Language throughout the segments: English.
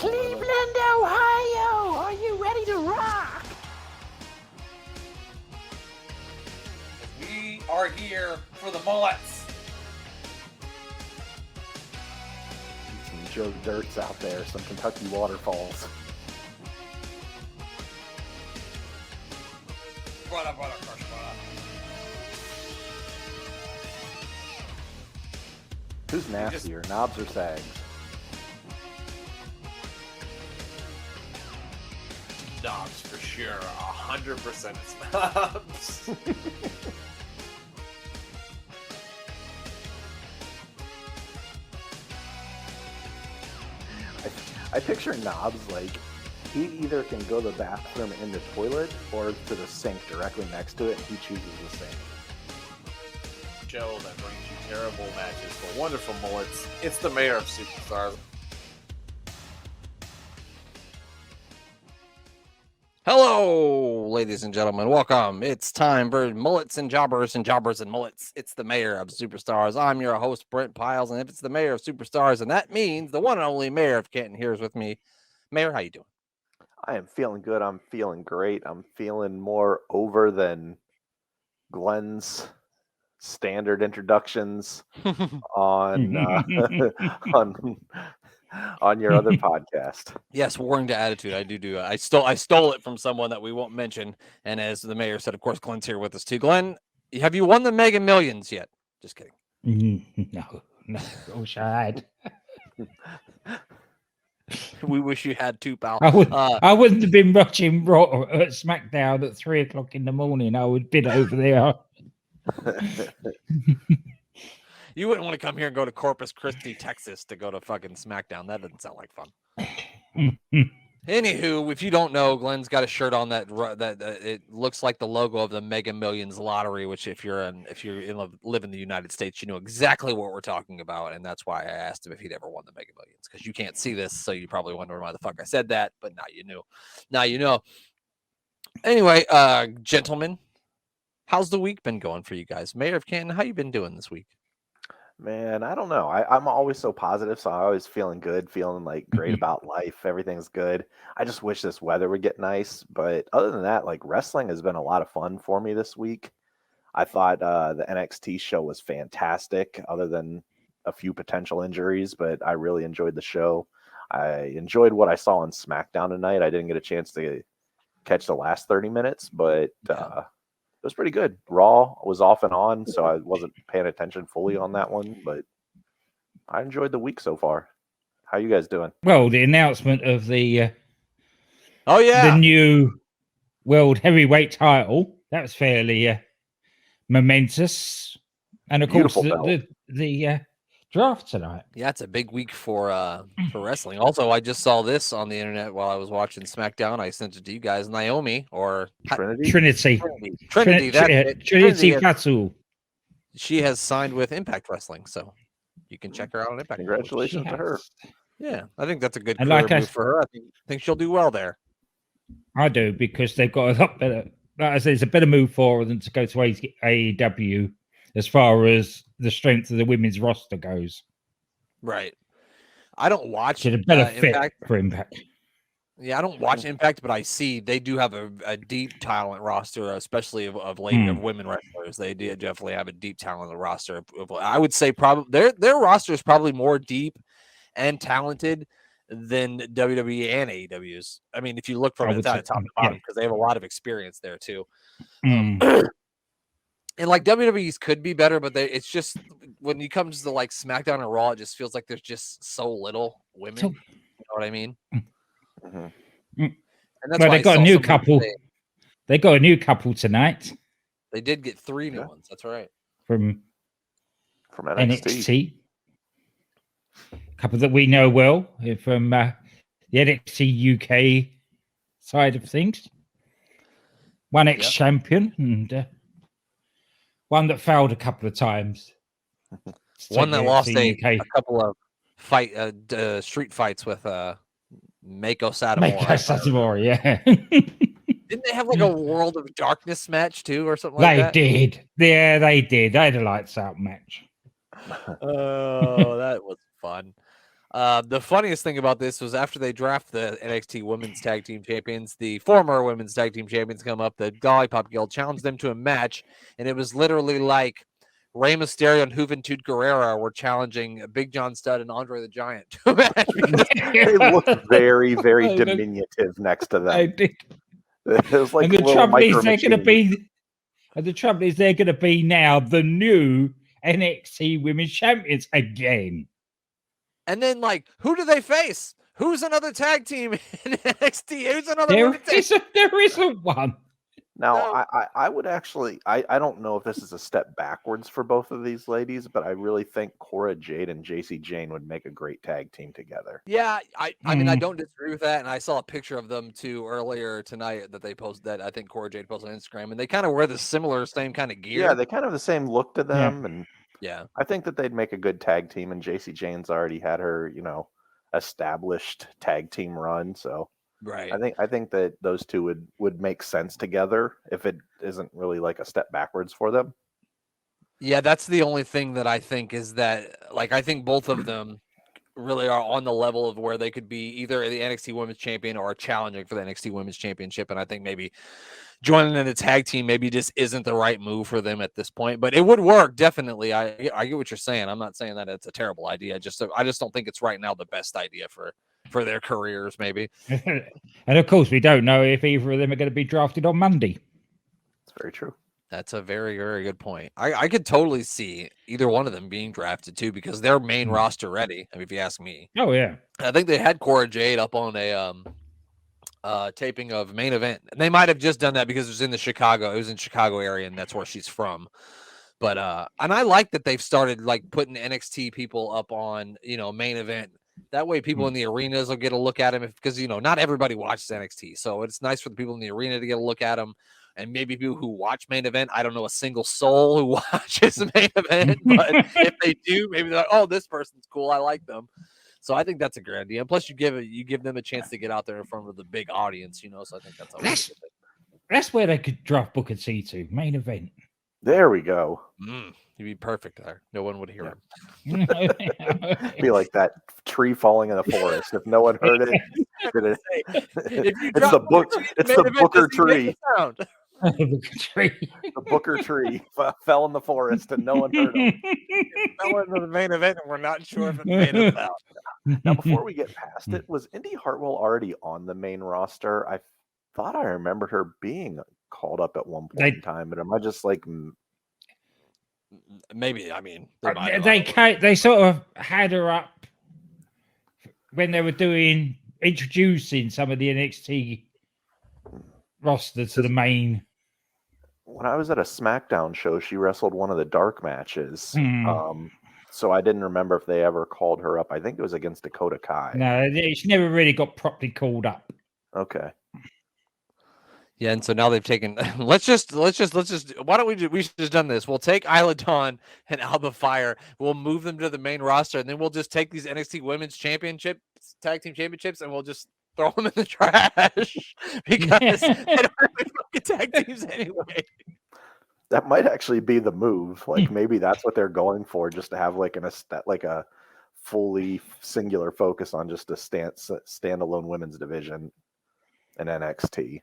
Cleveland, Ohio, are you ready to rock? We are here for the mullets. Some Joe Dirts out there, some Kentucky waterfalls. Brother, crush, brother. Who's nastier, Knobs or Sags? Knobs for sure. 100% it's Knobs. I picture Knobs like he either can go to the bathroom in the toilet or to the sink directly next to it, and he chooses the sink. Show that brings you terrible matches for wonderful mullets. It's the mayor of Superstars. Hello, ladies and gentlemen. Welcome. It's time for Mullets and Jobbers and Jobbers and Mullets. It's the mayor of Superstars. I'm your host, Brent Piles, and if it's the mayor of Superstars, and that means the one and only mayor of Canton here is with me. Mayor, how you doing? I am feeling good. I'm feeling great. I'm feeling more over than Glenn's standard introductions on on your other podcast. Yes, warring to attitude. I do. I stole it from someone that we won't mention. And as the mayor said, of course, Glenn's here with us too. Glenn, have you won the Mega Millions yet? Just kidding. No. I wish I had. We wish you had too, pal. I wouldn't have been watching Raw at SmackDown at 3 o'clock in the morning. I would have been over there. You wouldn't want to come here and go to Corpus Christi, Texas to go to fucking SmackDown. That doesn't sound like fun. Anywho, if you don't know, Glenn's got a shirt on that it looks like the logo of the Mega Millions lottery, which if you live in the United States, you know exactly what we're talking about. And that's why I asked him if he'd ever won the Mega Millions, because you can't see this. So you probably wonder why the fuck I said that, but now you knew. Now you know. Anyway, gentlemen, how's the week been going for you guys? Mayor of Canton, how you been doing this week? Man, I don't know. I'm always so positive, so I'm always feeling good, feeling like great about life. Everything's good. I just wish this weather would get nice. But other than that, like wrestling has been a lot of fun for me this week. I thought the NXT show was fantastic, other than a few potential injuries, but I really enjoyed the show. I enjoyed what I saw on SmackDown tonight. I didn't get a chance to catch the last 30 minutes, but it was pretty good. Raw was off and on, so I wasn't paying attention fully on that one, but I enjoyed the week so far. How you guys doing? Well, the announcement of the the new world heavyweight title, that was fairly momentous, and of course the draft tonight. Yeah, it's a big week for wrestling. Also, I just saw this on the internet while I was watching SmackDown. I sent it to you guys. Naomi or Trinity Fatu. She has signed with Impact Wrestling, so you can check her out on Impact. Congratulations to her. Yeah, I think that's a good career move for her. I think she'll do well there. I do, because they've got a lot better. Like I say, it's a better move for her than to go to AEW as far as the strength of the women's roster goes. Right. I don't watch a better fit Impact. For Impact. Yeah, I don't watch Impact, but I see they do have a deep talent roster, especially of women wrestlers. They do definitely have a deep talent roster. I would say probably their roster is probably more deep and talented than WWE and AEW's. I mean, if you look from the top to bottom, because they have a lot of experience there too. And like WWE's could be better, but it's just when you come to the like SmackDown and Raw, it just feels like there's just so little women. You know what I mean? Mm-hmm. And that's why they got a new couple. They got a new couple tonight. They did get 3 new ones. That's right. From NXT. A couple that we know well from the NXT UK side of things. One ex-champion and one that failed a couple of times. One that lost a couple of street fights with Mako Satomura. Mako Satomura, yeah. Didn't they have like a World of Darkness match too, or something like that? They did. Yeah, they did. They had a lights out match. Oh, that was fun. The funniest thing about this was after they draft the NXT Women's Tag Team Champions, the former Women's Tag Team Champions come up. The Lollipop Guild challenged them to a match, and it was literally like Rey Mysterio and Juventud Guerrera were challenging Big John Studd and Andre the Giant to a match. Because They look very, very diminutive next to I them. did. It was like And the little trouble is, micro they're going to machines. be. And the trouble is, they're going to be now the new NXT Women's Champions again. and then, like, who do they face? Who's another tag team in NXT? Who's another There women's tag? isn't one. Now, No. I would actually, I don't know if this is a step backwards for both of these ladies, but I really think Cora Jade and JC Jane would make a great tag team together. Yeah, I mean, I Mm. don't disagree with that, and I saw a picture of them too earlier tonight that they posted. That I think Cora Jade posted on Instagram, and they kind of wear the similar, same kind of gear. Yeah, they kind of have the same look to them, and yeah. I think that they'd make a good tag team. And JC Jane's already had her, established tag team run, so Right. I think that those two would make sense together if it isn't really like a step backwards for them. Yeah, that's the only thing that I think is that, like, I think both of them really are on the level of where they could be either the NXT Women's Champion or challenging for the NXT Women's Championship. And I think maybe joining in the tag team maybe just isn't the right move for them at this point. But it would work, definitely. I get what you're saying. I'm not saying that it's a terrible idea. I just don't think it's right now the best idea for their careers, maybe. And of course, we don't know if either of them are going to be drafted on Monday. It's very true. That's a very, very good point. I could totally see either one of them being drafted too, because they're main roster ready. I mean, if you ask me. Oh yeah. I think they had Cora Jade up on a taping of Main Event. And they might have just done that because it was in Chicago area, and that's where she's from. But and I like that they've started like putting NXT people up on, Main Event. That way people in the arenas will get a look at them because not everybody watches NXT. So it's nice for the people in the arena to get a look at them. And maybe people who watch Main Event, I don't know a single soul who watches Main Event, but if they do, maybe they're like, oh, this person's cool. I like them. So I think that's a great idea. And plus, you give them a chance to get out there in front of the big audience, So I think that's always a good thing. That's where they could draft Booker T to Main Event. There we go. He'd be perfect there. No one would hear him. Be like that tree falling in the forest. If no one heard it, it's the Booker tree. Booker T. The Booker tree fell in the forest and no one heard him. Fell into the Main Event, and we're not sure if it made it out. Now, before we get past it, was Indy Hartwell already on the main roster? I thought I remembered her being called up at one point in time, but am I just like maybe? I mean, they sort of had her up when they were introducing some of the NXT roster to the main. When I was at a SmackDown show, she wrestled one of the dark matches. So I didn't remember if they ever called her up. I think it was against Dakota Kai. No, she never really got properly called up. Okay. Yeah, and so now they've taken. Let's just. Why don't we should just done this. We'll take Isla Dawn and Alba Fire. We'll move them to the main roster, and then we'll just take these NXT Women's Tag Team Championships, and we'll just throw them in the trash because they don't really fucking tag teams anyway. That might actually be the move. Like maybe that's what they're going for, just to have like a fully singular focus on just a standalone women's division in NXT.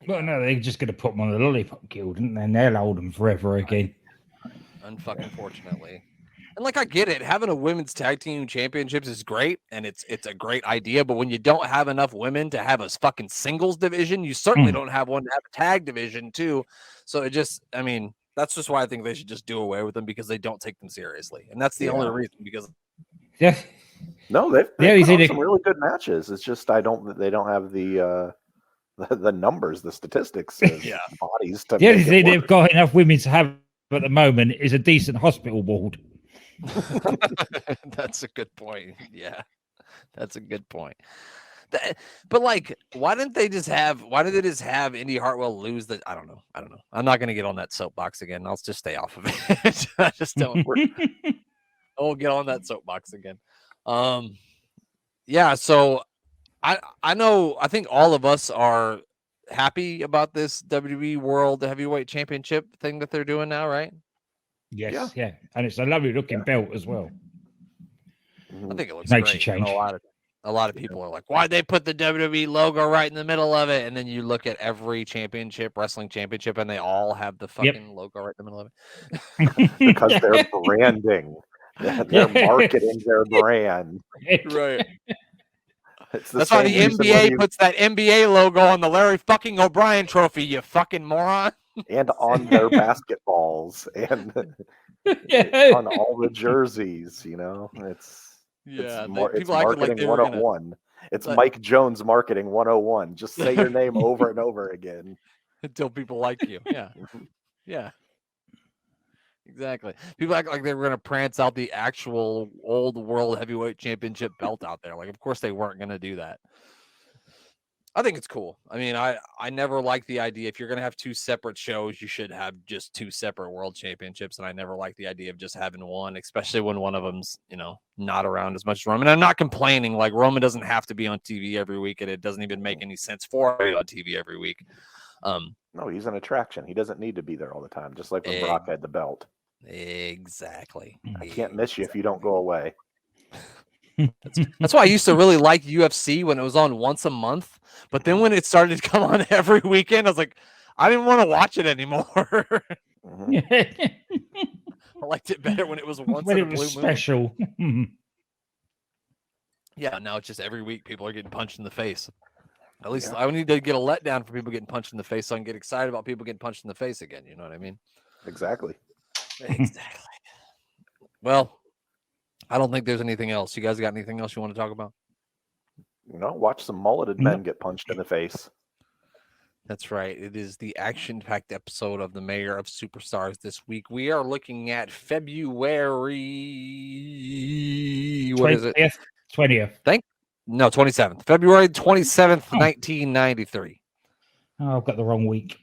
Well, no, they're just going to put them on the Lollipop Guild, and then they'll hold them forever again. Unfucking fortunately. And like I get it, having a women's tag team championships is great, and it's a great idea. But when you don't have enough women to have a fucking singles division, you certainly don't have one to have a tag division too. So that's just why I think they should just do away with them, because they don't take them seriously, and that's the only reason. Because no, they've put on some really good matches. It's just they don't have the numbers, the statistics, bodies to. The only thing they've got enough women to have at the moment is a decent hospital ward. That's a good point. Yeah, that's a good point. But like, why didn't they just have Indy Hartwell lose the? I don't know. I'm not going to get on that soapbox again. I'll just stay off of it. I just don't. I won't get on that soapbox again. Yeah. So I know. I think all of us are happy about this WWE World Heavyweight Championship thing that they're doing now, right? Yes, yeah. And it's a lovely looking belt as well. I think it looks Makes you great. And change. a lot of people are like, why'd they put the WWE logo right in the middle of it? And then you look at every wrestling championship, and they all have the fucking logo right in the middle of it. Because they're branding. They're marketing their brand. Right. It's That's why the same reason when NBA puts that NBA logo on the Larry fucking O'Brien trophy, you fucking moron. and on their basketballs and on all the jerseys, it's People acted like marketing they were gonna 101. It's Mike Jones marketing 101. Just say your name over and over again until people like you. Yeah. Yeah. Exactly. People act like they were going to prance out the actual old world heavyweight championship belt out there. Like, of course they weren't going to do that. I think it's cool. I mean, I never liked the idea. If you're going to have two separate shows, you should have just two separate world championships. And I never liked the idea of just having one, especially when one of them's, not around as much as Roman. I'm not complaining. Like, Roman doesn't have to be on TV every week, and it doesn't even make any sense for him to be on TV every week. No, he's an attraction. He doesn't need to be there all the time, just like when Brock had the belt. Exactly. I can't miss you if you don't go away. That's why I used to really like UFC when it was on once a month. But then when it started to come on every weekend, I was like, I didn't want to watch it anymore. I liked it better when it was once when in it a was blue moon. special. Yeah, now it's just every week people are getting punched in the face. At least I need to get a letdown for people getting punched in the face so I can get excited about people getting punched in the face again. You know what I mean? Exactly. Exactly. Well, I don't think there's anything else. You guys got anything else you want to talk about? Watch some mulleted men get punched in the face. That's right. It is the action-packed episode of the Mayor of Superstars this week. We are looking at February. What is it? 20th. 27th. February 27th, 1993. Oh, I've got the wrong week.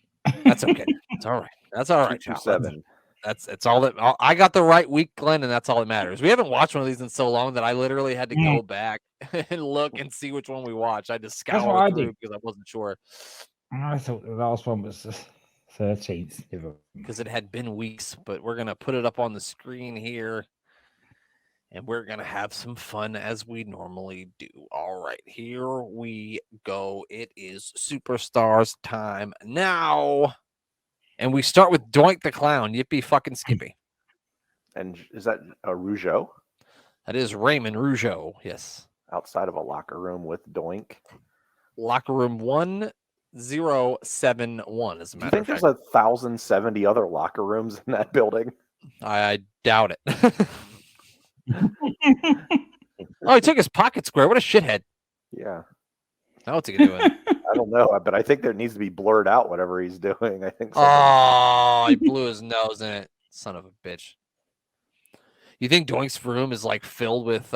That's okay. It's all right. That's all right. 227. It's all that I got the right week, Glenn, and that's all that matters. We haven't watched one of these in so long that I literally had to go back and look and see which one we watched. I had to scour through because I wasn't sure. I thought the last one was the 13th. Because it had been weeks, but we're going to put it up on the screen here. And we're going to have some fun as we normally do. All right, here we go. It is Superstars time now. And we start with Doink the Clown. Yippee fucking Skippy. And is that a Rougeau? That is Raymond Rougeau, yes. Outside of a locker room with Doink. Locker room 1071, as a matter of fact. Do you think there's 1,070 other locker rooms in that building? I doubt it. Oh, he took his pocket square. What a shithead. Yeah. Now what's he doing? I don't know, but I think there needs to be blurred out whatever he's doing. I think. Oh, he blew his nose in it. Son of a bitch. You think Doink's room is like filled with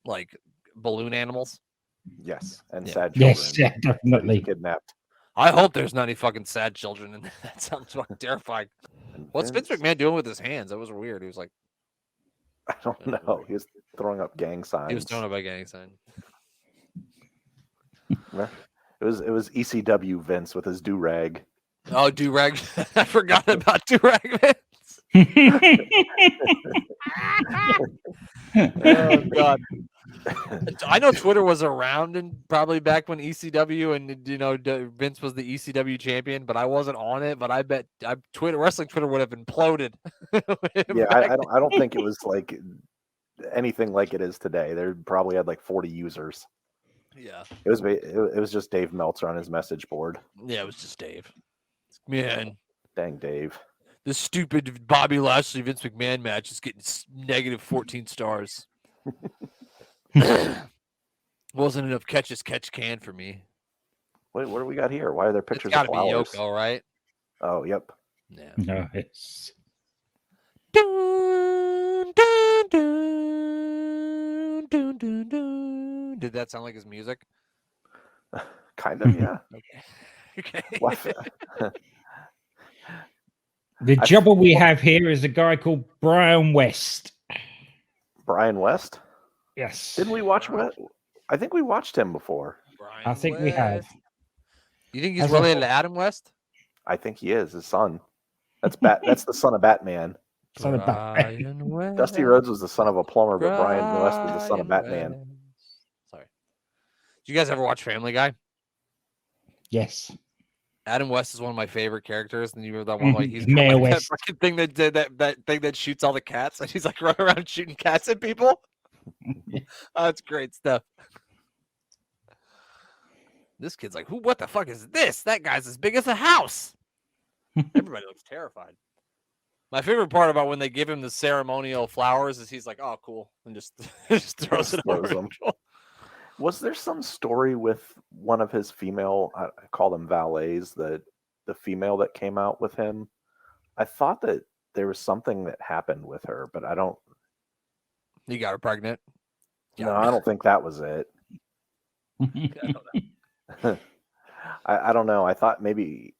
like balloon animals? Yes, and sad children. Yes, yeah, definitely. Kidnapped. I hope there's not any fucking sad children in there. That sounds fucking terrifying. What's Vince McMahon doing with his hands? That was weird. He was like, I don't know. He was throwing up gang signs. He was throwing up a gang sign. It was ECW Vince with his do-rag. Oh, do-rag. I forgot about do-rag Vince. Oh, God. I know Twitter was around and probably back when ECW and Vince was the ECW champion, but I wasn't on it. But I bet wrestling Twitter would have imploded. Yeah, I don't think it was like anything like it is today. They probably had like 40 users. Yeah, it was just Dave Meltzer on his message board. Yeah, it was just Dave. Man, dang Dave. This stupid Bobby Lashley Vince McMahon match is getting negative 14 stars. Wasn't enough catch can for me. Wait, what do we got here? Why are there pictures of flowers? It's gotta be Yoko, right? Oh, yep. Yeah. No, it's... Dun, dun, dun, dun, dun, dun. Did that sound like his music? Kind of, yeah. Okay. The jobber we have here is a guy called Brian West. Brian West? Yes. Didn't we watch what? I think we watched him before. I think we have. You think he's related to Adam West? I think he is his son. That's the son of Batman. son of Batman. Brian West. Dusty Rhodes was the son of a plumber, but Brian West was the son of Brian Batman. West. Sorry. Did you guys ever watch Family Guy? Yes. Adam West is one of my favorite characters, and you were that one like he's Mayor got, like, that West. fucking thing that did that thing that shoots all the cats, and he's like running around shooting cats at people. Oh, that's great stuff. This kid's like, who? What the fuck is this? That guy's as big as a house. Everybody looks terrified. My favorite part about when they give him the ceremonial flowers is he's like, "Oh, cool," and just just throws it over. Throws them. Was there some story with one of his female, I call them valets, the female that came out with him? I thought that there was something that happened with her, but I don't. You got her pregnant. No, I don't think that was it. I don't know. I don't know. I thought maybe.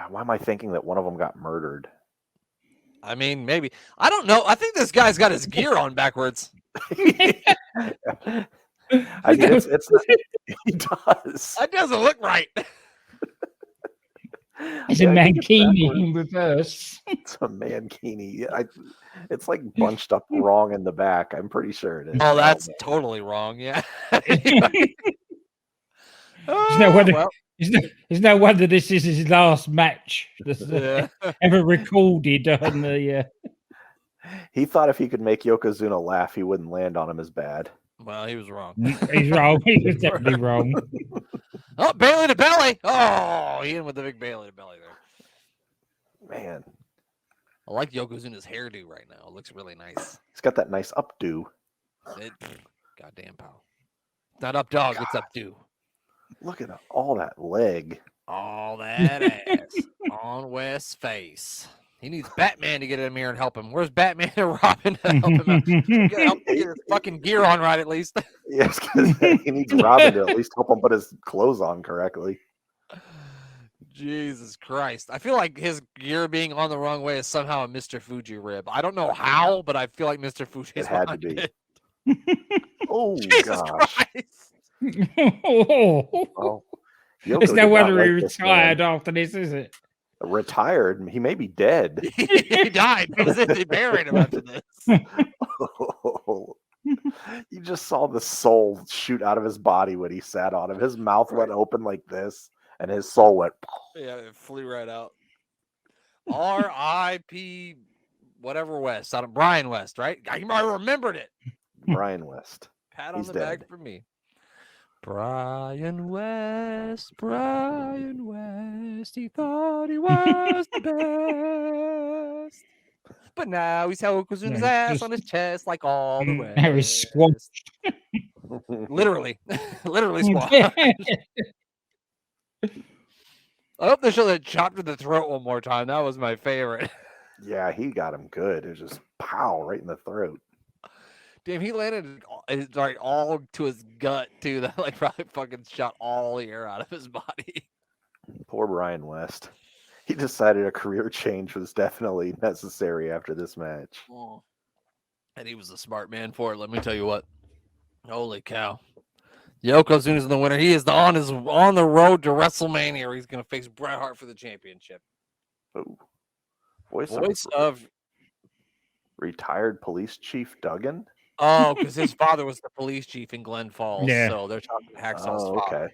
Why am I thinking that one of them got murdered? I mean, maybe. I don't know. I think this guy's got his gear on backwards. I mean, it's not, he does. That doesn't look right. It's a Yeah, I think it's mankini backwards. in reverse. It's a mankini. It's like bunched up wrong in the back. I'm pretty sure it is. Oh, that's man. totally wrong. Yeah. no wonder- Well, It's no wonder this is his last match that's yeah. ever recorded on the. He thought if he could make Yokozuna laugh, he wouldn't land on him as bad. Well, he was wrong. He's wrong. He was definitely wrong. Oh, Bailey to belly. Oh, he in with the big Bailey to belly there. Man, I like Yokozuna's hairdo right now. It looks really nice. he's got that nice updo. Goddamn, pal. Not up dog, it's up do. Look at all that leg. All that ass on West's face. He needs Batman to get in there and help him. Where's Batman and Robin to help him out? Help him get his fucking gear on right at least. Yes, because he needs Robin to at least help him put his clothes on correctly. Jesus Christ. I feel like his gear being on the wrong way is somehow a Mr. Fuji rib. I don't know how, but I feel like Mr. Fuji It had to behind be. it. Oh, Jesus gosh. Christ. Well, Yoko It's did no not wonder he like this man. retired after this, is it? Retired? He may be dead. He died because they buried him after this. You just saw the soul shoot out of his body when he sat on him. His mouth went open like this, and his soul went. Yeah, it flew right out. R.I.P. whatever West. Out of Brian West, right? I remembered it. Brian West. Pat on He's the back dead. for me. Brian West, he thought he was the best. But now he's Yokozuna's Yeah, ass just- on his chest like all the way. Now he's squashed. Literally. Literally squashed. I hope they show that chopped to the throat one more time. That was my favorite. Yeah, he got him good. It was just pow right in the throat. Damn, he landed like all to his gut too. That like probably fucking shot all the air out of his body. Poor Brian West. He decided a career change was definitely necessary after this match. Oh. And he was a smart man for it. Let me tell you what. Holy cow! Yokozuna's the winner. He is on the road to WrestleMania. Where he's going to face Bret Hart for the championship. Oh. Voice of retired police chief Duggan. oh, because his father was the police chief in Glen Falls. Yeah. So they're talking Hacksaw's Oh, father. okay.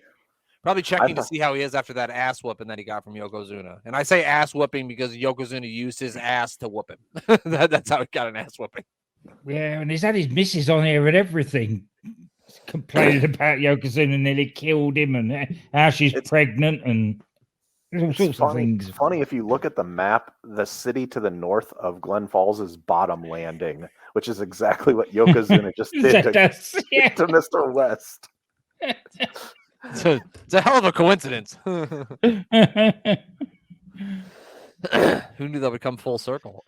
Probably checking to thought- see how he is after that ass whooping that he got from Yokozuna. And I say ass whooping because Yokozuna used his ass to whoop him. That's how he got an ass whooping. Yeah, and he's had his missus on here and everything. Complaining about Yokozuna nearly killed him and how she's It's- pregnant and all It's sorts of funny, things. funny if you look at the map, the city to the north of Glen Falls is Bottom Landing, which is exactly what Yokozuna just did to, That's- yeah. to Mr. West. It's a hell of a coincidence. Who knew that would come full circle?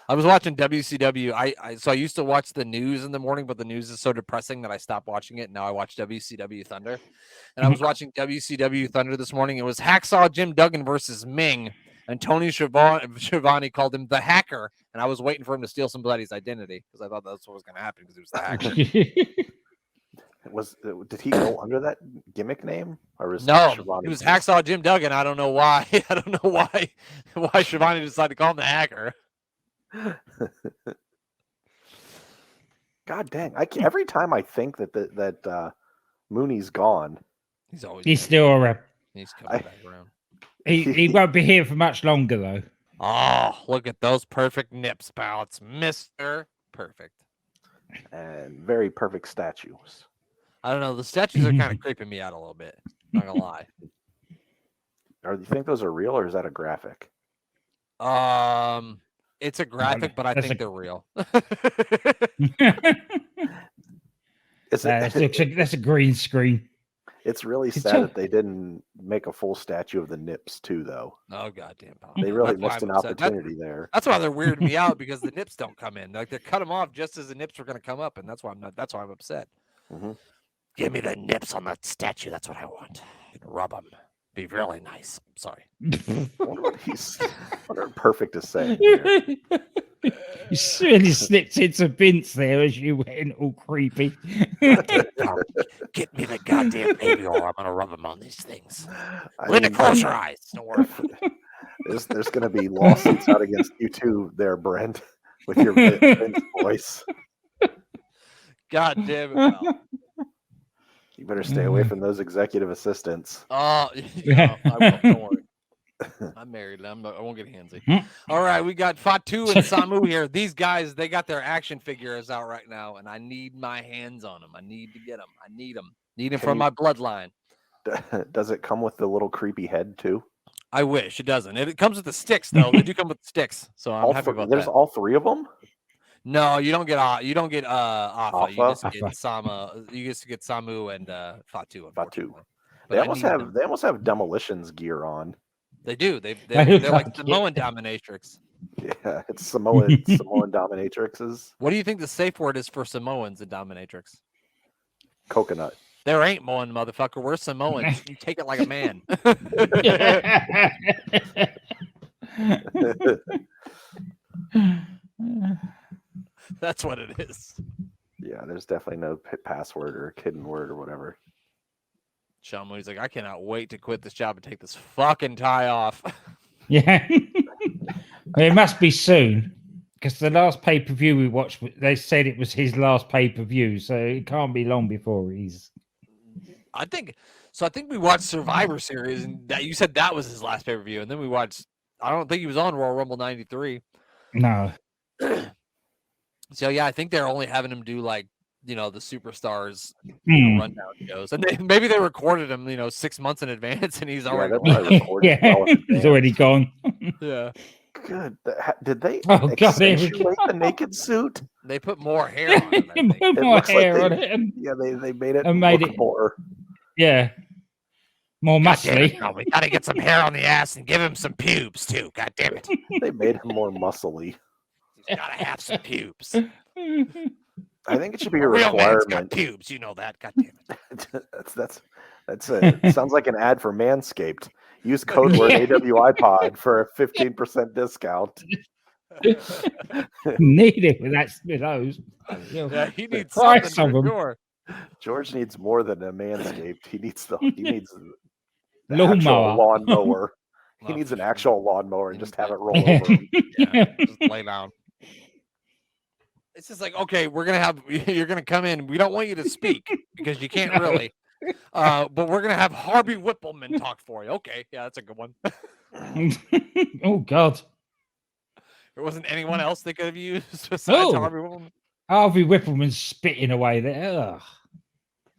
I was watching WCW. I used to watch the news in the morning, but the news is so depressing that I stopped watching it. Now I watch WCW Thunder. And I was watching WCW Thunder this morning. It was Hacksaw Jim Duggan versus Ming. And Tony Schiavone called him the Hacker. And I was waiting for him to steal somebody's identity because I thought that's what was going to happen because he was the Hacker. Did he go under that gimmick name, or was No, Schiavone it was just- Hacksaw Jim Duggan. I don't know why. I don't know why Schiavone decided to call him the Hacker. God dang! Every time I think that Mooney's gone, He's always He's still around. he's coming back around. He won't be here for much longer, though. Oh, look at those perfect nips, pal. It's Mr. Perfect. and very perfect statues. I don't know. The statues are kind of creeping me out a little bit. Not gonna lie. Or do you think those are real, or is that a graphic? It's a graphic, but I That's think a- they're real. Is it? That's a green screen. It's really It's sad so- that they didn't make a full statue of the Nips too, though. Oh goddamn! Pal. They really That's why missed I'm an upset. opportunity there. That's why they're weirding me out because the nips don't come in. Like they cut them off just as the nips were going to come up, and that's why I'm not. That's why I'm upset. Mhm. Give me the nips on the statue. That's what I want. Rub them. Be really nice. I'm sorry. I wonder what Perfect is saying here. You really slipped into Vince there as you went all creepy. Get me the goddamn baby, or I'm going to rub them on these things. I Linda, mean, close your eyes. Don't worry. there's going to be lawsuits out against you too, there, Brent, with your Vince voice. God damn it, pal. You better stay away from those executive assistants. Oh, yeah, I won't. Don't worry. I'm married. I won't get handsy. All right, we got Fatu and Samu here. These guys, they got their action figures out right now, and I need my hands on them. I need to get them. I need them. Need them for my bloodline. Does it come with the little creepy head too? I wish it doesn't. It comes with the sticks, though. They do come with sticks, so I'm happy about There's that. all three of them. No, you don't get Alpha. You just Alpha? get Sama. You just get Samu and Fatu. Unfortunately. They But I almost need have them. they almost have Demolition's gear on. They do. They're look like like it. Samoan dominatrix. Yeah, it's Samoan dominatrixes. What do you think the safe word is for Samoans in dominatrix? Coconut. There ain't one, motherfucker. We're Samoans. You take it like a man. That's what it is. Yeah, there's definitely no password or hidden word or whatever. Sean Mooney's like, I cannot wait to quit this job and take this fucking tie off. Yeah. Well, it must be soon because the last pay per view we watched, they said it was his last pay per view, so it can't be long before he's. I think we watched Survivor Series, and that you said that was his last pay per view, and then we watched. I don't think he was on Royal Rumble '93. No. So yeah, I think they're only having him do like the superstars Hmm. rundown shows, and maybe they recorded him 6 months in advance, and he's already they're probably recorded Yeah, well in he's advance. already gone. yeah. Good. Did they Oh, God, there we accentuate the naked suit? They put more hair on him. I think. Put more looks like hair they- on it. And, Yeah, they made it And made look it- more. yeah. More God damn it, muscly. no, we gotta get some hair on the ass and give him some pubes too. God damn it, They made him more muscly. he's gotta have some pubes. I think it should be a A real man's got requirement. pubes, you know that. God damn it. That's it. Sounds like an ad for Manscaped. Use code word AWIPod for a 15% discount. Need it with those. Yeah, he needs price something of for 'em. sure. George needs more than a Manscaped. He needs the actual Lawnmower. lawnmower. He Love needs an it. actual lawnmower and He just needs have that. it roll over him. Yeah, just lay down. It's just like, okay, you're gonna come in. We don't want you to speak because you can't really. But we're gonna have Harvey Whippleman talk for you. Okay, yeah, that's a good one. Oh God. There wasn't anyone else they could have used besides Oh. Harvey Whippleman. Harvey Whippleman's spitting away there. Ugh.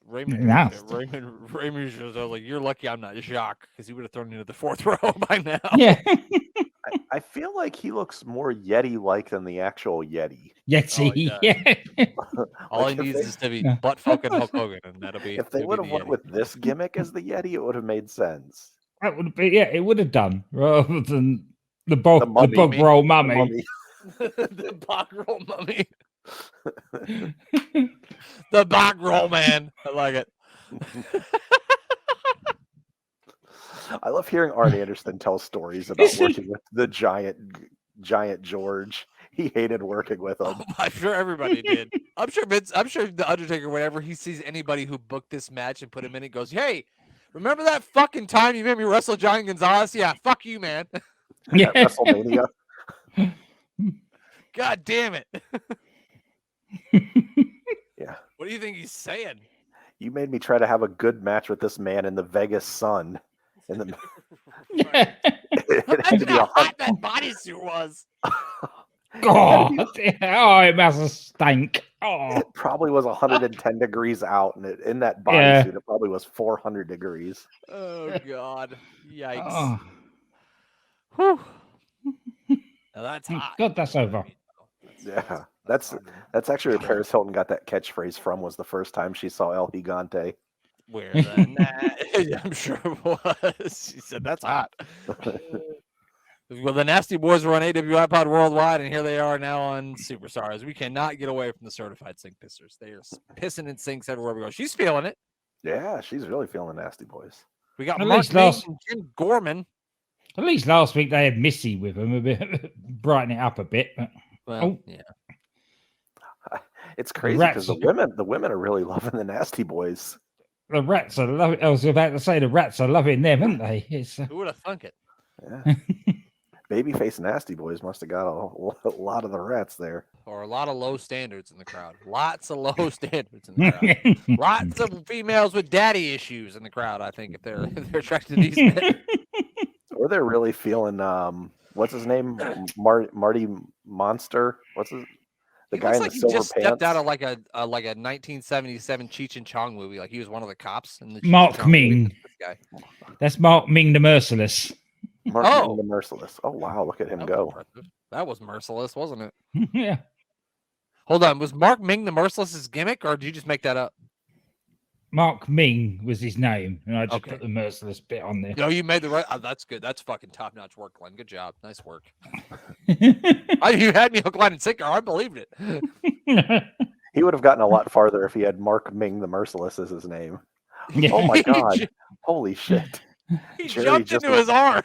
Raymond was like, you're lucky I'm not Jacques because he would have thrown you into the fourth row by now. Yeah. I feel like he looks more Yeti-like than the actual Yeti. Yeti. he does. Yeah. All Like, he if needs they- is to be Yeah. butt fucking Hulk Hogan, and that'll be. If they it'll would be have the went Yeti. with this gimmick as the Yeti, it would have made sense. That would be, yeah, it would have done rather than the The bog mummy. roll The mummy. mummy. the bog roll mummy, the bog roll man. I like it. I love hearing Arn Anderson tell stories about working with the giant George. He hated working with him. I'm sure everybody did. I'm sure the Undertaker, whenever he sees anybody who booked this match and put him in, he goes, "Hey, remember that fucking time you made me wrestle Johnny Gonzalez? Yeah, fuck you, man. Yeah. At WrestleMania. God damn it. Yeah. What do you think he's saying? You made me try to have a good match with this man in the Vegas sun. In the Right. it had to Imagine be how 100 hot that bodysuit was. God, oh, it must have stank. Oh, It probably was 110 degrees out, and in that Yeah. bodysuit, it probably was 400 degrees. Oh God. Yikes. oh. Whew. Now that's hot. God, that's over. Yeah, that's hard. actually where Paris Hilton got that catchphrase from. Was the first time she saw El Gigante. Where the I'm sure it was. She said that's hot. Well, the Nasty Boys were on AWI Pod Worldwide, and here they are now on Superstars. We cannot get away from the certified sink pissers. They are pissing in sinks everywhere we go. She's feeling it. Yeah, she's really feeling Nasty Boys. We got At Mark least Ming last- and Jim Gorman. At least last week they had Missy with them a bit, brighten it up a bit. But Well, Oh. yeah. It's crazy because Rats- the women are really loving the Nasty Boys. the rats are loving. I was about to say the rats are loving them, aren't they? It's Who would have thunk it? Yeah. Babyface Nasty Boys must have got a lot of the rats there. Or a lot of low standards in the crowd. Lots of low standards in the crowd. Lots of females with daddy issues in the crowd, I think, if they're attracted to these men. Or they're really feeling what's his name? Marty Monster. What's his the He guy looks in like the he silver just pants? stepped out of like a 1977 Cheech and Chong movie. Like he was one of the cops in the Cheech Mark and Chong movie. Ming. This guy. That's Mark Ming the Merciless. Mark Oh. Ming the Merciless. Oh wow, look at him That was go. impressive. That was merciless, wasn't it? Yeah. Hold on, was Mark Ming the Merciless's gimmick, or did you just make that up? Mark Ming was his name, and I just Okay. put the Merciless bit on there. No, you made the right. That's good. That's fucking top notch work, Glenn. Good job. Nice work. You had me hook, line, and sinker. I believed it. He would have gotten a lot farther if he had Mark Ming the Merciless as his name. Yeah. Oh my He god. ju- Holy shit. He Jerry jumped just into his arm.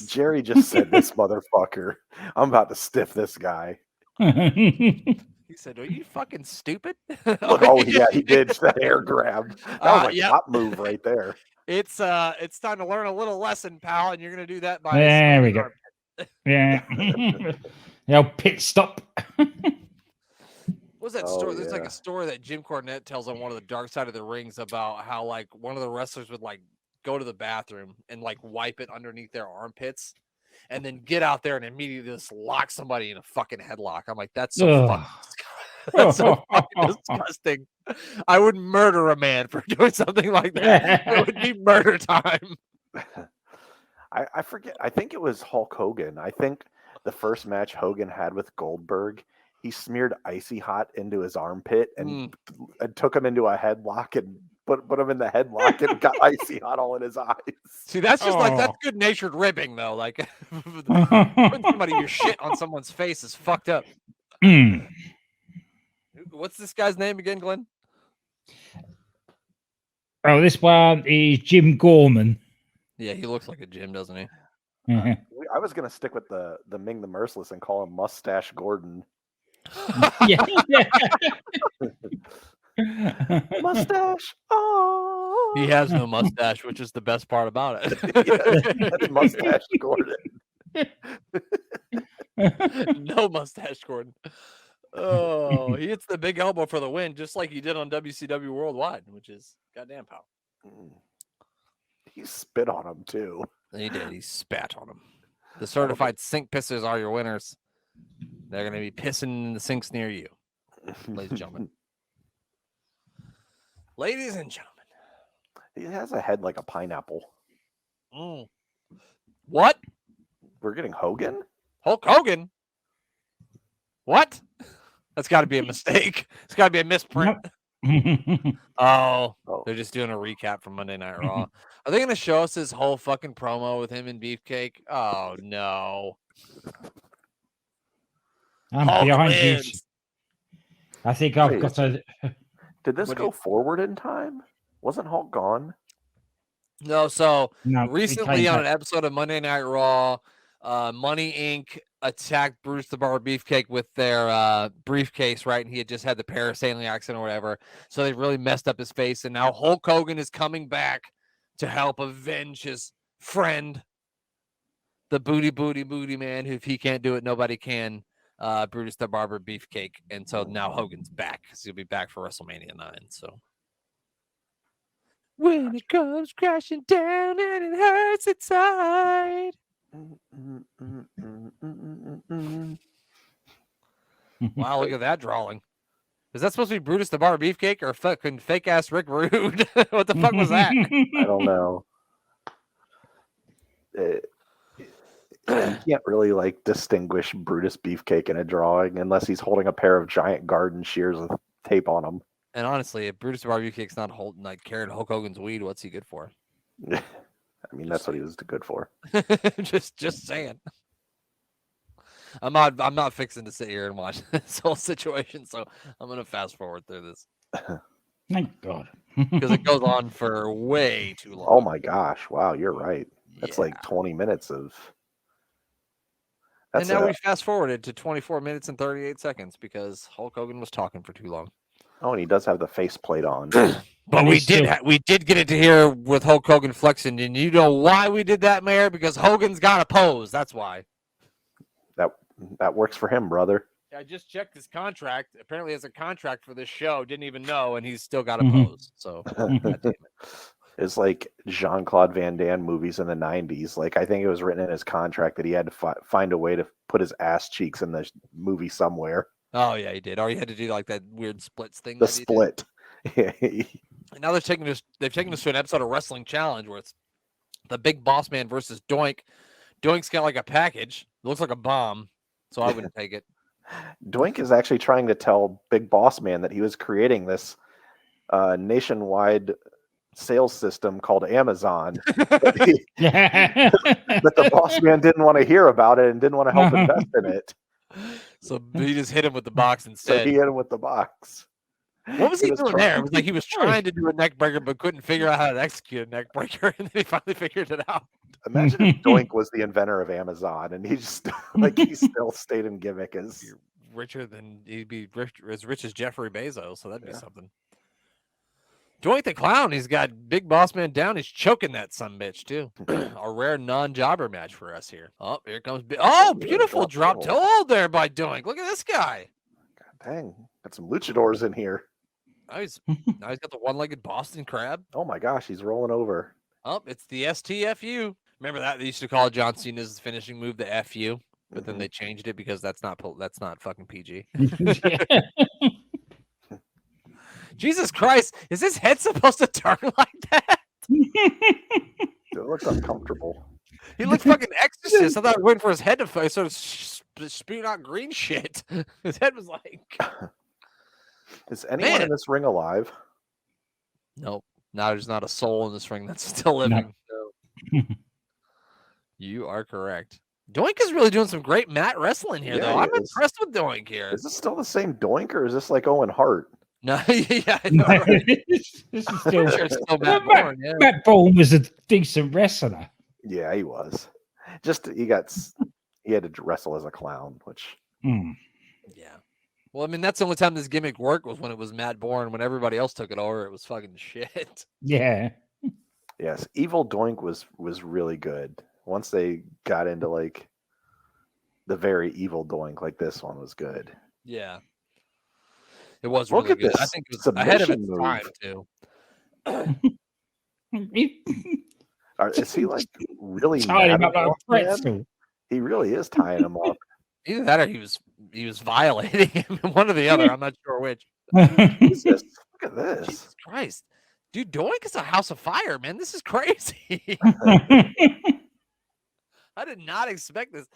Jerry just said this motherfucker. I'm about to stiff this guy. He said, "Are you fucking stupid?" Oh yeah, he did that air grab. That was a yep. top move right there. It's time to learn a little lesson, pal, and you're gonna do that by. There we swinging go. your Yeah. The old pit stop. What was that Oh, story? There's like yeah. a story that Jim Cornette tells on one of the Dark Side of the Rings about how like one of the wrestlers would like go to the bathroom and like wipe it underneath their armpits, and then get out there and immediately just lock somebody in a fucking headlock. I'm like, that's so Ugh. fucking that's so fucking disgusting. I would murder a man for doing something like that. It would be murder time. I forget. I think it was Hulk Hogan. I think the first match Hogan had with Goldberg, he smeared icy hot into his armpit and took him into a headlock and put him in the headlock and got icy hot all in his eyes. See, that's just like Oh. that's good natured ribbing though. Like putting somebody your shit on someone's face is fucked up. Mm. What's this guy's name again, Glenn? Oh, this one is Jim Gorman. Yeah, he looks like a Jim, doesn't he? Yeah. I was gonna stick with the Ming the Merciless and call him Mustache Gordon. Yeah. Mustache. Oh, He has no mustache, which is the best part about That's it. Mustache Gordon. No mustache, Gordon. Oh, he hits the big elbow for the win, just like he did on WCW Worldwide, which is goddamn power. He spit on him too. He did. He spat on him. The certified sink pissers are your winners. They're going to be pissing in the sinks near you, ladies and gentlemen. Ladies and gentlemen. He has a head like a pineapple. What? We're getting Hogan? Hulk Hogan? What? That's got to be a mistake. It's got to be a misprint. Oh, Oh, they're just doing a recap from Monday Night Raw. Are they going to show us his whole fucking promo with him and Beefcake? Oh, no. I'm Hulk behind you. wins. I think I've Wait. got a. did this What do go you- forward in time? Wasn't Hulk gone? No, so No, he recently came on an back. episode of Monday Night Raw, Money Inc. attacked Bruce the Barber Beefcake with their briefcase, right? And he had just had the parasailing accident or whatever. So they really messed up his face. And now Hulk Hogan is coming back to help avenge his friend, the booty man, who if he can't do it, nobody can. Brutus the Barber Beefcake, and so now Hogan's back because he'll be back for WrestleMania 9. So when it comes crashing down and it hurts inside. Wow, look at that drawing. Is that supposed to be Brutus the Barber Beefcake or fucking fake ass Rick Rude? What the fuck was that? I don't know. You can't really like distinguish Brutus Beefcake in a drawing unless he's holding a pair of giant garden shears with tape on them. And honestly, if Brutus the Barber Beefcake's not holding like carrying Hulk Hogan's weed, what's he good for? I mean, that's what he was good for. just saying. I'm not fixing to sit here and watch this whole situation, so I'm gonna fast forward through this Thank God. because it goes on for way too long. Oh my gosh! Wow, you're right. That's Yeah. like 20 minutes of. And That's now we fast forwarded to 24 minutes and 38 seconds because Hulk Hogan was talking for too long. Oh, and he does have the faceplate on. But we did get it to here with Hulk Hogan flexing, and you know why we did that, Mayor? Because Hogan's got a pose. That's why. That works for him, brother. I just checked his contract. Apparently, he has a contract for this show. Didn't even know, and he's still got a pose. So, God damn it. It's like Jean-Claude Van Damme movies in the 90s. Like, I think it was written in his contract that he had to find a way to put his ass cheeks in the movie somewhere. Oh yeah, he did. Or he had to do like that weird splits thing. The that he did. split. And now they've taken us to an episode of Wrestling Challenge where it's the Big Boss Man versus Doink. Doink's got like a package. It looks like a bomb, so I wouldn't take it. Doink is actually trying to tell Big Boss Man that he was creating this nationwide sales system called Amazon. But the Boss Man didn't want to hear about it and didn't want to help invest in it. So he just hit him with the box So instead. he hit him with the box. What was he was doing trying- there? It was like he was trying to do a neck breaker but couldn't figure out how to execute a neck breaker, and then he finally figured it out. Imagine if Doink was the inventor of Amazon and he just like he still stayed in gimmick as Richer than he'd be as rich as Jeffrey Bezos, so that'd be something. Doink the Clown, he's got Big Boss Man down. He's choking that sumbitch too. A rare non-jobber match for us here. Oh, here comes beautiful drop toe hold there by Doink. Look at this guy. God dang, got some luchadors in here. Now he's got the one-legged Boston Crab. Oh my gosh, he's rolling over. Oh, it's the STFU. Remember that they used to call John Cena's finishing move the FU, but then they changed it because that's not fucking PG. Jesus Christ, is his head supposed to turn like that? It looks uncomfortable. He looked fucking Exorcist. I thought I was waiting for his head to sort of spew out green shit. His head was like, Is anyone in this ring alive? nope. Now there's not a soul in this ring that's still living. No. You are correct. Doink is really doing some great mat wrestling here, Yeah, though. he I'm is. impressed with Doink here. Is this still the same Doink or is this like Owen Hart? No, yeah, I know, right? This is still, Sure, it's still Matt Matt- Bourne, yeah. Matt Bourne was a decent wrestler. Yeah, he was. Just he had to wrestle as a clown, which Hmm. Yeah. Well, I mean, that's the only time this gimmick worked was when it was Matt Bourne. When everybody else took it over, it was fucking shit. Yeah. yes, Evil Doink was really good. Once they got into like the very evil Doink, like this one was good. Yeah. It was Look really at good. I this think it was ahead of its submission time, move. too. Is he like really Tied him mad up like a about man? pretzel. He really is tying him up. Either that or he was violating him. One or the other. I'm not sure which. Jesus, look at this. Jesus Christ. Dude, Doink is a house of fire, man. This is crazy. I did not expect this.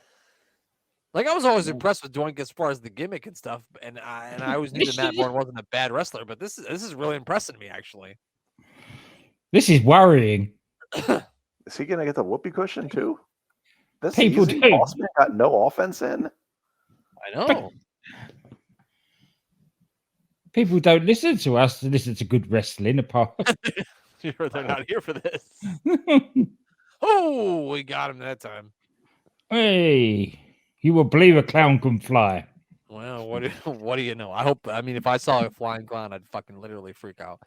Like, I was always impressed with Doink as far as the gimmick and stuff, and I always knew that Matt Bourne wasn't a bad wrestler, but this is really impressing me, actually. This is worrying. Is he gonna get the whoopee cushion too? This People easy? do. Bossman got no offense in. I know. People don't listen to us to listen to good wrestling apart. They're not here for this. Oh, we got him that time. Hey, you will believe a clown can fly. Well, what do you know? I mean, if I saw a flying clown, I'd fucking literally freak out.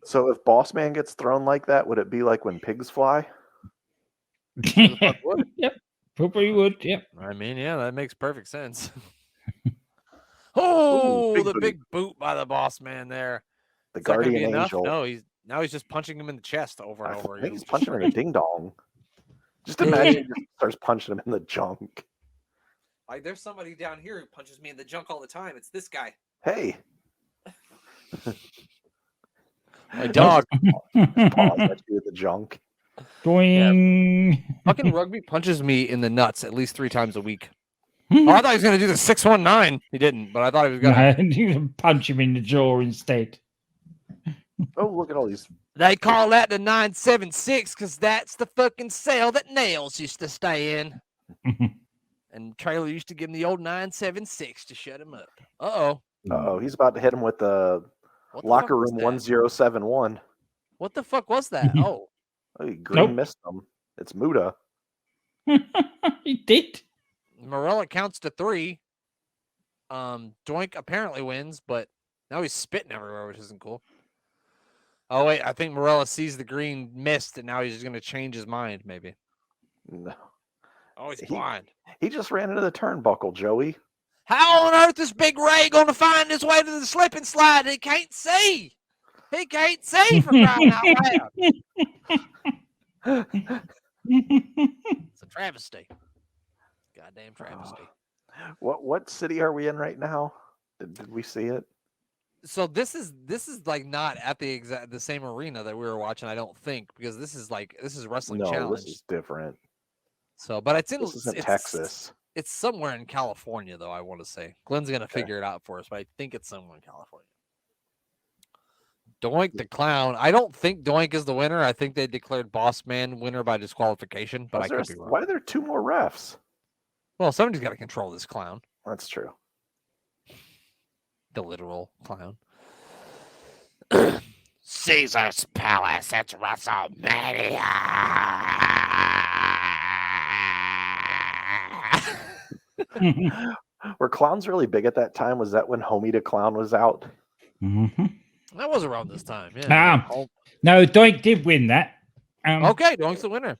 So if Bossman gets thrown like that, would it be like when pigs fly? Yep. Probably would. Yep. I mean, yeah, that makes perfect sense. Oh, big the boot. big boot by the boss man there. The Is that gonna be guardian enough? angel. No, he's just punching him in the chest over and over I think again. he's punching him in the ding dong. Just Yeah. imagine he just starts punching him in the junk. Like, there's somebody down here who punches me in the junk all the time. It's this guy. Hey, My dog. pause at you with the junk. Doing. Fucking Rugby punches me in the nuts at least 3 times a week. Oh, I thought he was gonna do the 619. He didn't, but I thought he was gonna. No, you can punch him in the jaw instead. Oh, look at all these. They call that the 976 because that's the fucking cell that Nails used to stay in. And Trailer used to give him the old 976 to shut him up. Uh-oh. Oh, he's about to hit him with the What the locker fuck was room that? 1071. What the fuck was that? Oh. Oh, he green Nope. missed him. It's Muda. He did. Morella counts to 3. Doink apparently wins, but now he's spitting everywhere, which isn't cool. Oh, wait. I think Morella sees the green mist, and now he's just going to change his mind, maybe. No. Oh, he's He- blind. He just ran into the turnbuckle, Joey. How on earth is Big Ray going to find his way to the slip and slide? He can't see. He can't see for crying out loud. It's a travesty. Goddamn travesty. What city are we in right now? Did we see it? So this is like not at the same arena that we were watching, I don't think, because this is Wrestling No, Challenge. this is different. So, but it's in This isn't it's, Texas. It's somewhere in California, though. I want to say Glenn's gonna Okay. figure it out for us, but I think it's somewhere in California. Doink the Clown. I don't think Doink is the winner. I think they declared Boss Man winner by disqualification, but I could be wrong. Why are there 2 more refs? Well, somebody's got to control this clown, That's true. the literal clown. Caesar's Palace. It's WrestleMania. Were clowns really big at that time? Was that when Homie the Clown was out? Mhm. That was around this time. Yeah. No, Doink did win that. Okay, Doink's the winner.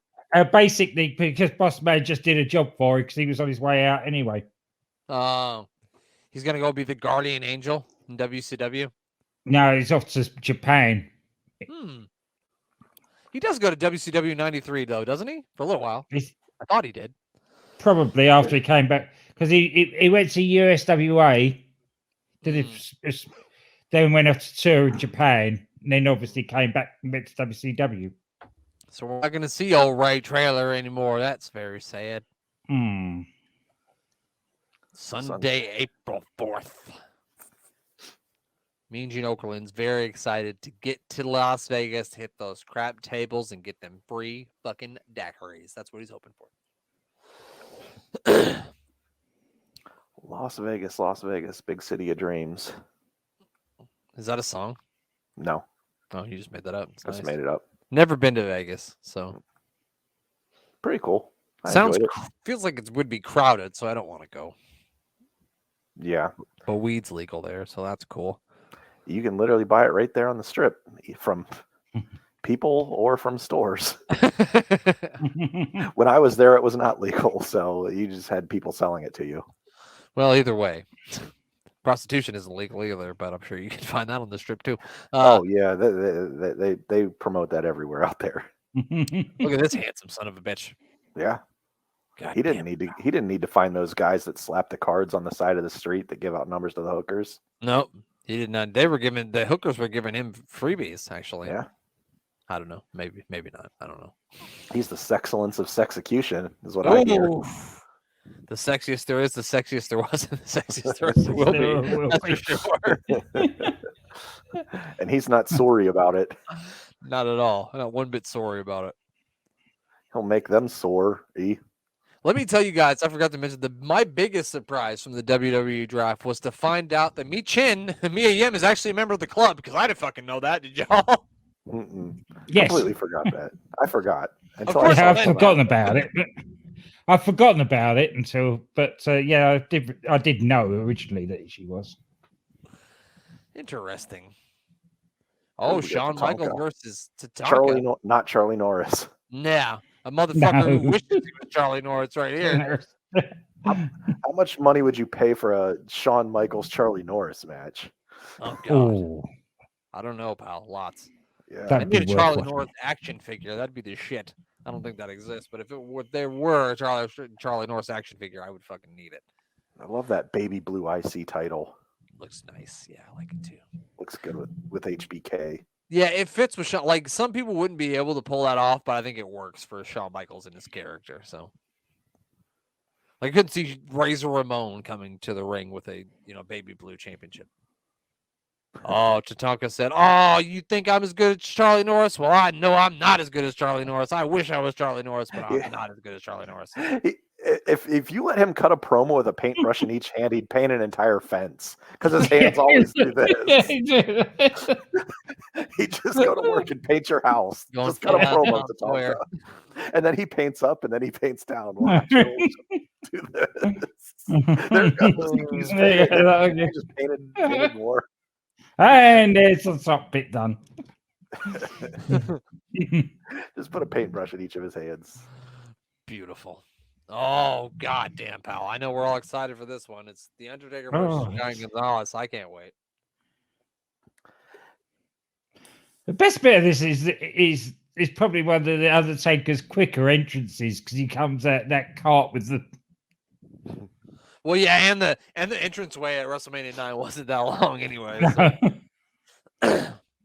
Basically, because Boss Man just did a job for him because he was on his way out anyway. He's gonna go be the guardian angel in WCW. No, he's off to Japan. He does go to WCW 93 though, doesn't he? For a little while. He's I thought he did. probably after he came back because he went to USWA, then went off to tour in Japan, and then obviously came back and went to WCW. So we're not gonna see old Ray Trailer anymore. That's very sad. Sunday, April 4th. Me and Gene Okerlund's very excited to get to Las Vegas, to hit those crap tables, and get them free fucking daiquiris. That's what he's hoping for. Las Vegas, big city of dreams. Is that a song? No, Oh, you just made that up. It's just nice. made it up. Never been to Vegas, so Pretty cool. I sounds enjoyed it. feels like it would be crowded, so I don't want to go. Yeah, But weed's legal there, so that's cool. you can literally buy it right there on the strip from people or from stores. When I was there, it was not legal, so you just had people selling it to you. Well, either way, prostitution isn't legal either, but I'm sure you can find that on the strip too. Oh yeah, they promote that everywhere out there. Look at this handsome son of a bitch. Yeah, God he damn. didn't need to find those guys that slap the cards on the side of the street that give out numbers to the hookers. Nope, he did not. The hookers were giving him freebies. Actually, Yeah, I don't know. Maybe not. I don't know. he's the sexcellence of sexecution, is what I hear. Ooh. The sexiest there is, the sexiest there was, and the sexiest there will be. That's for sure. And he's not sorry about it. Not at all. I'm not one bit sorry about it. He'll make them sore. Let me tell you guys, I forgot to mention my biggest surprise from the WWE draft was to find out that Mia Yim is actually a member of the club, because I didn't fucking know that. Did y'all? Yes. Completely forgot that. I forgot. Until course I I've saw it. forgotten about it. I've forgotten about it yeah, I did know originally that she was. Interesting. Oh, Oh, we got Shawn Tatanka. Michaels versus Tatanka. Not Charlie Norris. Yeah. A motherfucker who No. wishes he was Charlie Norris right here. How much money would you pay for a Shawn Michaels Charlie Norris match? Oh god, Oh, I don't know, pal. Lots. Yeah. That'd I need a be worth Charlie watching. Norris action figure. That'd be the shit. I don't think that exists, but if it were, there were a Charlie Norris action figure, I would fucking need it. I love that baby blue IC title. Looks nice. Yeah, I like it too. Looks good with HBK. Yeah, it fits with Shawn. Like some people wouldn't be able to pull that off, but I think it works for Shawn Michaels and his character. So, I couldn't see Razor Ramon coming to the ring with a baby blue championship. Oh, Tatanka said, "Oh, you think I'm as good as Charlie Norris? Well, I know I'm not as good as Charlie Norris. I wish I was Charlie Norris, but I'm not as good as Charlie Norris." If you let him cut a promo with a paintbrush in each hand, he'd paint an entire fence because his hands always do this. He'd just go to work and paint your house. Going Just cut a flat promo out to square. and then he paints up and then he paints down. Watch, he'll do this. There it goes. He's painted, he just painted more. And there's the top bit done. Just put a paintbrush in each of his hands. Beautiful. Oh, goddamn, pal. I know we're all excited for this one. It's The Undertaker versus Giant Gonzalez. I can't wait. The best bit of this is probably one of the Undertaker's quicker entrances because he comes out that cart with the. Well, yeah, and the entranceway at WrestleMania 9 wasn't that long anyway. So.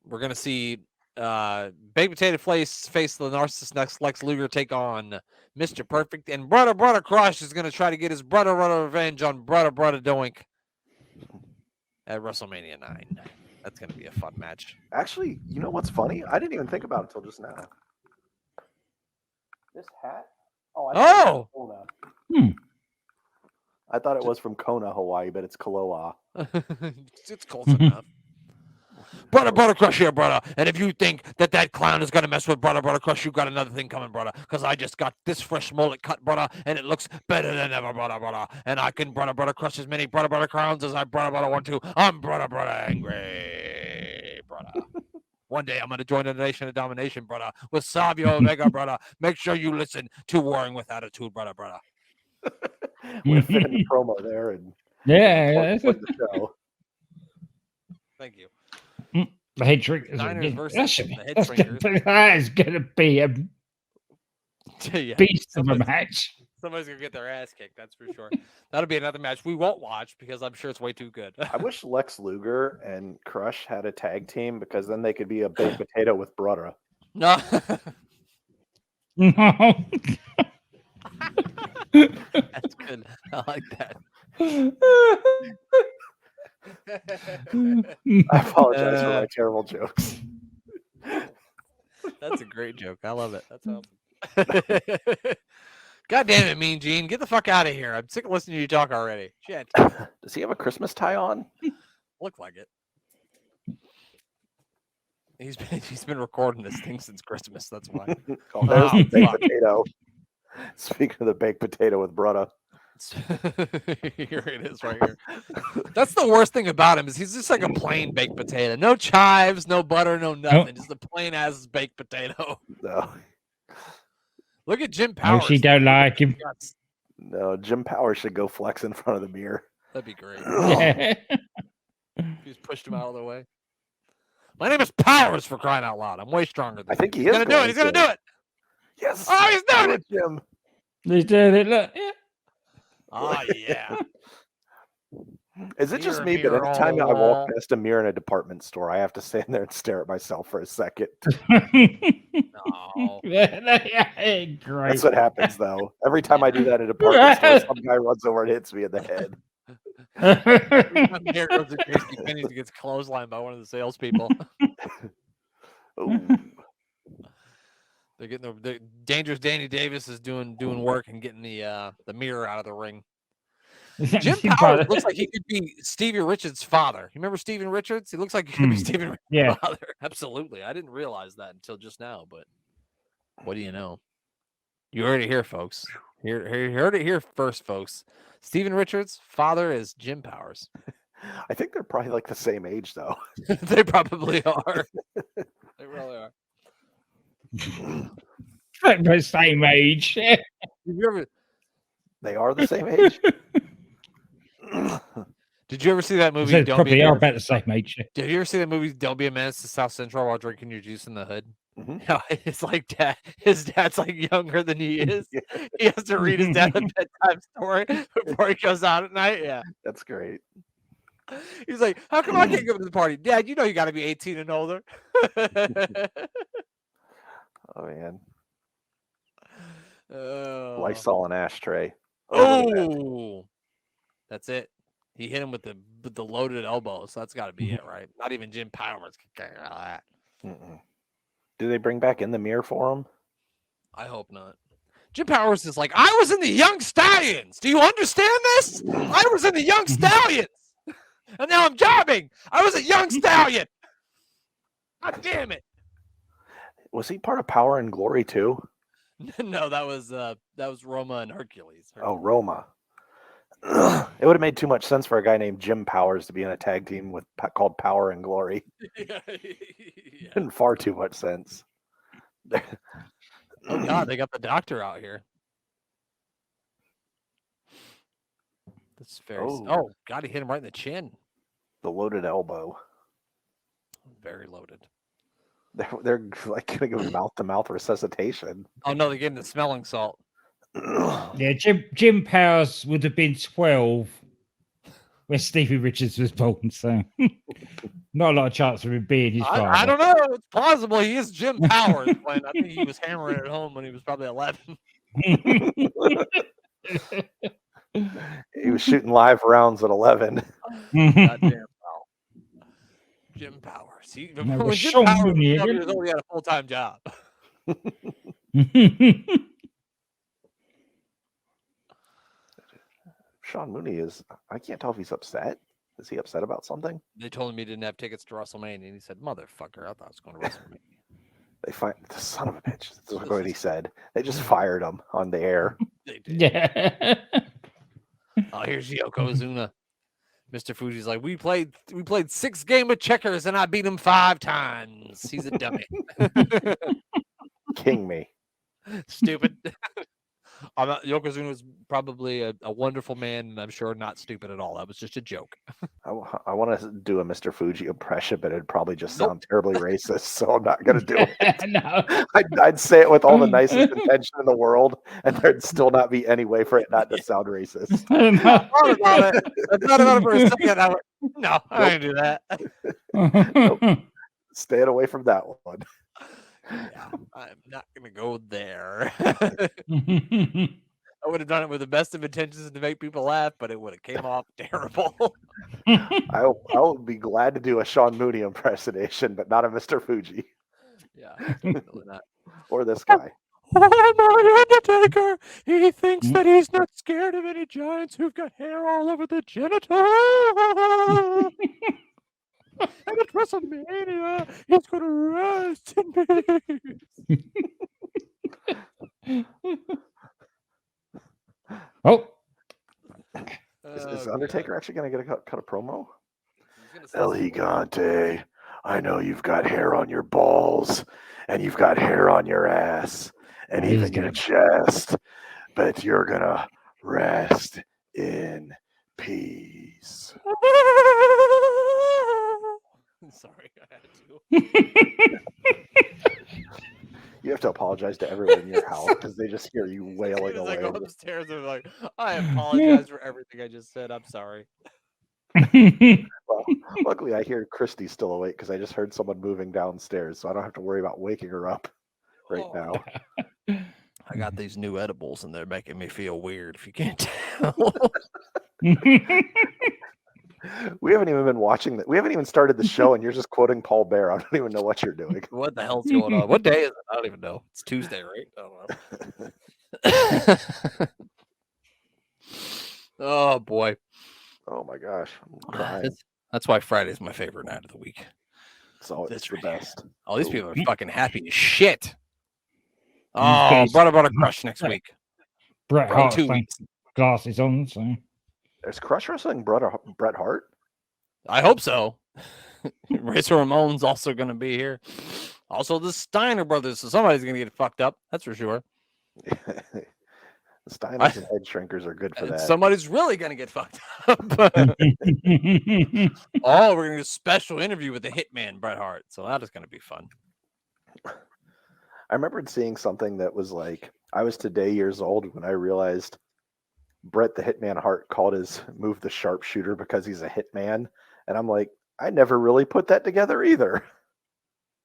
We're gonna see Baked Potato face the narcissist next Lex Luger take on Mr. Perfect, and Brother Crush is gonna try to get his brother revenge on Brother Doink at WrestleMania 9. That's gonna be a fun match. Actually, you know what's funny? I didn't even think about it until just now. This hat? Oh! I thought it was from Kona, Hawaii, but it's Kaloa. It's close enough. Brother Crush here, brother. And if you think that clown is going to mess with Brother Crush, you got another thing coming, brother. Because I just got this fresh mullet cut, brother, and it looks better than ever, brother. And I can Brother Crush as many Brother crowns as I brother want to. I'm brother angry, brother. One day I'm going to join the Nation of Domination, brother, with Savio Omega, brother. Make sure you listen to Warring with Attitude, brother. We're fitting the promo there and plug the show. Thank you. The head trick. Niners versus the head That is going to be a beast of a match. Somebody's going to get their ass kicked, that's for sure. That'll be another match we won't watch because I'm sure it's way too good. I wish Lex Luger and Crush had a tag team because then they could be a baked potato with brother. No. No. That's good. I like that. I apologize for my terrible jokes. That's a great joke. I love it. That's awesome. God damn it, Mean Gene. Get the fuck out of here. I'm sick of listening to you talk already. Shit. Does he have a Christmas tie on? Look like it. He's been recording this thing since Christmas. That's why. Oh, there's the baked potato. Speaking of the baked potato with brother. Here it is right here. That's the worst thing about him is he's just like a plain baked potato. No chives, no butter, no nothing. Nope. Just a plain ass baked potato. No. Look at Jim Oh, Powers. she don't like him. No, Jim Powers should go flex in front of the mirror. That'd be great. Yeah. He's pushed him out of the way. My name is Powers, for crying out loud. I'm way stronger than I think he He's is gonna do it. He's gonna do it. Yes. Oh, he's doing it. Jim. He's doing it. Look. Yeah. Oh yeah. Is it just Mirror, me, but mirror anytime on I the wall. walk past a mirror in a department store, I have to stand there and stare at myself for a second. No. Great. That's what happens, though. Every time I do that in a department store, some guy runs over and hits me in the head. Every time Here goes to Casey Penny that gets clotheslined by one of the salespeople. Ooh. They're getting the dangerous Danny Davis is doing work and getting the mirror out of the ring. Jim Powers looks like he could be Stevie Richards' father. You remember Steven Richards? He looks like he could be Steven Richards' Yeah. father. Absolutely. I didn't realize that until just now, but what do you know? You heard it here, folks. You heard it here first, folks. Steven Richards' father is Jim Powers. I think they're probably like the same age, though. They probably are. They really are. Like the same age. Did you ever They are the same age. Did you ever see that movie? So Don't probably be a are menace? about the same age. Did you ever see that movie? Don't be a menace to South Central while drinking your juice in the hood. Mhm. No, it's like dad. His dad's like younger than he is. Yeah, He has to read his dad a bedtime story before he goes out at night. Yeah, that's great. he's like, "How come I can't go to the party, Dad? You know you got to be 18 and older." Oh man, Oh. Lysol and ashtray. Oh, look at that. Oh, that's it. He hit him with the loaded elbow, so that's got to be it, right? Not even Jim Powers can carry all that. Mm-mm. Do they bring back In the Mirror for him? I hope not. Jim Powers is like, I was in the Young Stallions. Do you understand this? I was in the Young Stallions, and now I'm jobbing. I was a Young Stallion. God damn it! Was he part of Power and Glory too? No, that was Roma and Hercules. Oh, Roma. It would have made too much sense for a guy named Jim Powers to be in a tag team with called Power and Glory. Yeah. And far too much sense. Oh God, they got the doctor out here. That's very. Oh. Oh God, he hit him right in the chin. The loaded elbow. Very loaded. They're like gonna go mouth to mouth resuscitation. Oh no, they gave him the smelling salt. Yeah, Jim Powers would have been 12 when Stevie Richards was born, so not a lot of chance of him being his father. I don't know. It's plausible he is Jim Powers. When I think he was hammering it home when he was probably 11. He was shooting live rounds at 11. Goddamn pal. Jim Powers. Now, When was Jim Sean Powers was Mooney 12 in years old, he had a full-time job. Sean Mooney is. I can't tell if he's upset. Is he upset about something? They told him he didn't have tickets to WrestleMania, and he said, "Motherfucker, I thought I was going to WrestleMania." They find the son of a bitch. That's what he said. They just fired him on the air. They did. Yeah. Oh, here's Yokozuna. Mr. Fuji's like, we played 6 games of checkers and I beat him 5 times. He's a dummy. King me. Stupid. Yokozuna was probably a wonderful man, and I'm sure not stupid at all. That was just a joke. I want to do a Mr. Fuji impression, but it'd probably just sound terribly racist, so I'm not going to do it. No. I'd say it with all the nicest intention in the world, and there'd still not be any way for it not to sound racist. I thought about it for a second. No, I didn't do that. Staying away from that one. Yeah, I'm not going to go there. I would have done it with the best of intentions to make people laugh, but it would have came off terrible. I would be glad to do a Sean Mooney impersonation, but not a Mr. Fuji Yeah, definitely not. or this guy. Oh, my Undertaker! He thinks that he's not scared of any giants who've got hair all over the genitals. And at WrestleMania, he's going to rest in peace. Oh, Is Undertaker actually going to get a cut of promo? El El Gigante, I know you've got hair on your balls, and you've got hair on your ass, and He's even your good. chest, but you're going to rest in peace. Sorry, I had to. You have to apologize to everyone in your house because they just hear you wailing As I away. go upstairs, they're like, I apologize for everything I just said. I'm sorry. Well, luckily, I hear Christy's still awake because I just heard someone moving downstairs, so I don't have to worry about waking her up right Oh. now. I got these new edibles and they're making me feel weird, if you can't tell. We haven't even been watching that. We haven't even started the show, and you're just quoting Paul Bear. I don't even know what you're doing. What the hell's going on? What day is it? I don't even know. It's Tuesday, right? I don't know. Oh boy. Oh my gosh, I'm crying. That's why Friday's my favorite night of the week. So it's That's the right. best. All these people are fucking happy as shit. Oh, guys- Butter Crush next week. Bret Bro, Hart 2 playing weeks. glasses on, so There's Crush Wrestling Bret Hart. I hope so. Razor Ramon's also going to be here. Also, the Steiner brothers. So somebody's gonna get fucked up. That's for sure. The Steiners and head shrinkers are good for And that. somebody's really gonna get fucked up. Oh, we're gonna do a special interview with the Hitman Bret Hart. So that is gonna be fun. I remembered seeing something that was like, I was today years old when I realized Bret the Hitman Hart called his move the sharpshooter because he's a hitman. And I'm like, I never really put that together either.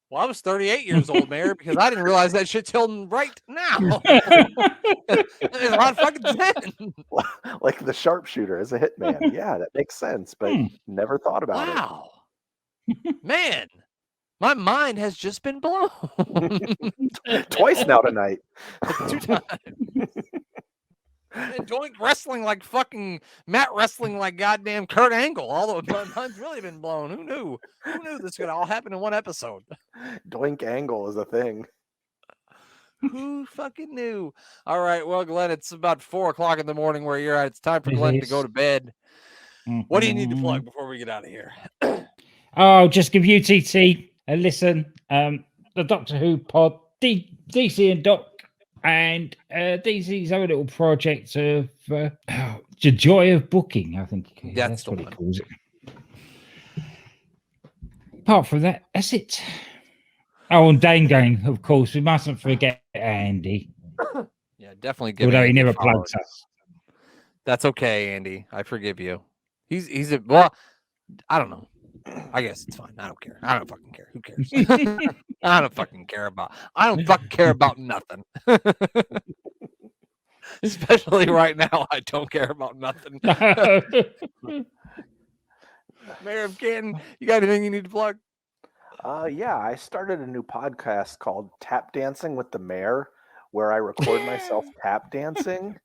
Well, I was 38 years old, Mayor, because I didn't realize that shit till right now. There's a lot of fucking sense. Like the sharpshooter is a hitman. Yeah, that makes sense, but never thought about Wow. Man, my mind has just been blown. it. Twice now tonight. 2 times. And Doink wrestling like fucking Matt wrestling like goddamn Kurt Angle. Although my mind's really been blown. Who knew? Who knew this could all happen in one episode? Doink angle is a thing. Who fucking knew? All right, well, Glenn, it's about 4 o'clock in the morning where you're at. It's time for Glenn to go to bed. What do you need to plug before we get out of here? Oh, just give UTT a listen. The Doctor Who pod, DC and Doc, and DC's own little project of the joy of booking. I think that's what it calls it. Apart from that, that's it. Oh, and Dane Gang, of course. We mustn't forget Andy. Yeah, definitely. Give Although he Andy never a follow. plugs us. That's okay, Andy. I forgive you. He's a well. I don't know. I guess it's fine. I don't care. I don't fucking care. Who cares? I don't fucking care about. I don't fucking care about nothing. Especially right now, I don't care about nothing. Mayor of Canton, you got anything you need to plug? Yeah, I started a new podcast called Tap Dancing with the Mayor, where I record myself tap dancing.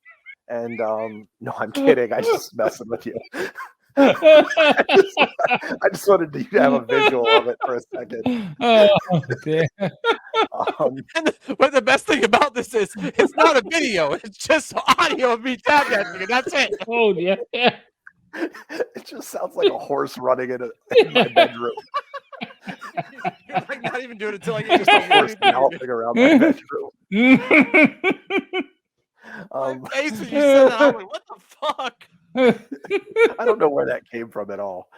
And no, I'm kidding. I just messing with you. I just wanted you to have a visual of it for a second. Oh, dear. But the best thing about this is it's not a video; it's just audio of me tap dancing, and that's it. Oh, yeah. It just sounds like a horse running in my bedroom. You're like not even doing it until like Just a horse galloping around my bedroom. My face when you said that, I'm like, what the fuck? I don't know where that came from at all.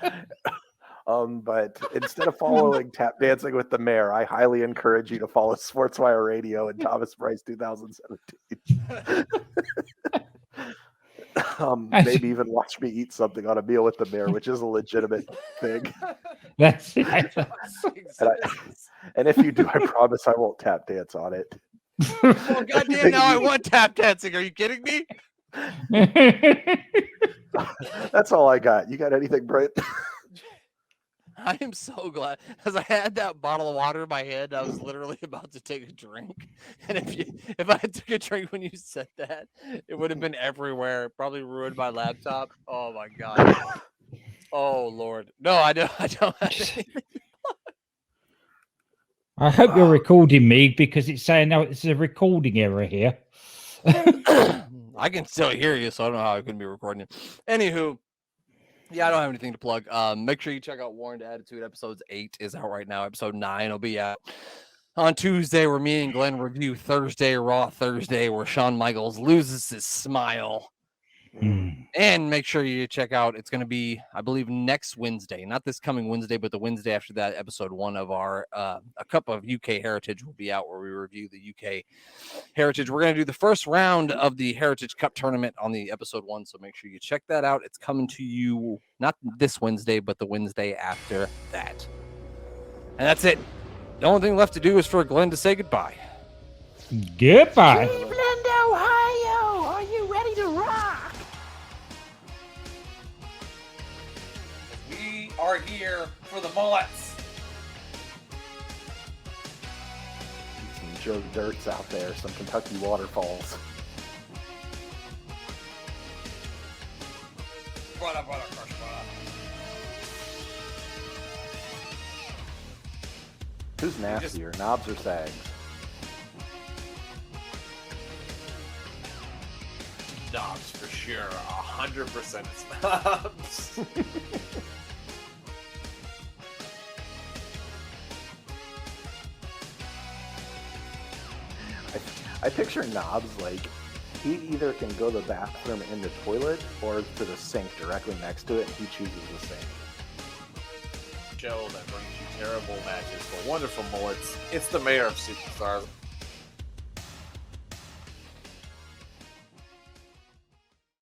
But instead of following Tap Dancing with the Mayor, I highly encourage you to follow Sportswire Radio and Thomas Price 2017. Maybe even watch me eat something on a meal with the Mayor, which is a legitimate thing. That's it. And if you do, I promise I won't tap dance on it. Well, goddamn, now I want tap dancing. Are you kidding me? That's all I got. You got anything, Brent? I am so glad as I had that bottle of water in my hand. I was literally about to take a drink, and if I took a drink when you said that, it would have been everywhere. Probably ruined my laptop. Oh my god. Oh Lord. No, I don't. Have anything. I hope you're recording me because it's saying now it's a recording error here. I can still hear you, so I don't know how I couldn't be recording it. Anywho, yeah, I don't have anything to plug. Make sure you check out Warren to Attitude. Episode 8 is out right now. Episode 9 will be out on Tuesday, where me and Glenn review Thursday, Raw Thursday, where Shawn Michaels loses his smile. And make sure you check out, it's going to be, I believe, next Wednesday, not this coming Wednesday, but the Wednesday after that, episode 1 of our A Cup of UK Heritage will be out, where we review the UK Heritage. We're going to do the first round of the Heritage Cup tournament on the episode 1, so make sure you check that out. It's coming to you not this Wednesday, but the Wednesday after that. And that's it. The only thing left to do is for Glenn to say goodbye. Goodbye. Cleveland, Ohio, are you ready to rock? We are here for the mullets. Some Joe Dirts out there, some Kentucky waterfalls. Brother, crush, brother. Who's nastier, knobs or sags? Knobs for sure. 100% it's knobs. I picture Knobs like he either can go to the bathroom in the toilet or to the sink directly next to it, and he chooses the sink. Show that brings you terrible matches but wonderful mullets. It's the mayor of superstars.